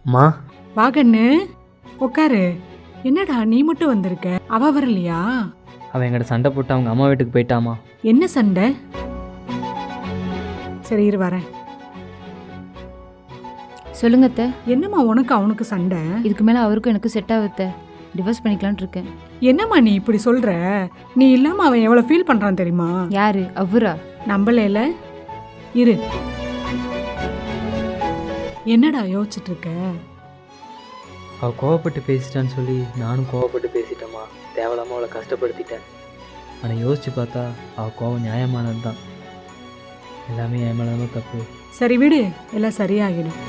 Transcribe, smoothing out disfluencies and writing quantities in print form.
அம்மா. வா கண்ணு, உட்காரு. என்னடா நீ மட்டும் வந்திருக்க, அவ வரலையா? அவன் எங்கிட்ட சண்டை போட்டு அவங்க அம்மா வீட்டுக்கு போயிட்டாமா. என்ன சண்டை? சரி இரு வரேன். சொல்லுங்க அத்தை. என்னம்மா உனக்கு அவனுக்கு சண்டை? இதுக்கு மேலே அவருக்கும் எனக்கு செட் ஆகுத்த. டிவோர்ஸ் பண்ணிக்கலான்னு இருக்கேன். என்னம்மா நீ இப்படி சொல்ற? நீ இல்லாம அவன் எவ்வளவு ஃபீல் பண்றான் தெரியுமா? யாரு அவரா? நம்பலைல. இரு. என்னடா யோசிச்சுட்டு இருக்க? அவள் கோவப்பட்டு பேசிட்டான்னு சொல்லி நானும் கோவப்பட்டு பேசிட்டேம்மா. தேவையில்லாமல் அவளை கஷ்டப்படுத்திட்டேன். ஆனால் யோசிச்சு பார்த்தா அவள் கோவம் நியாயமானது தான். எல்லாமே என் மேலே தப்பு. சரி விடு, எல்லாம் சரியாகிடும்.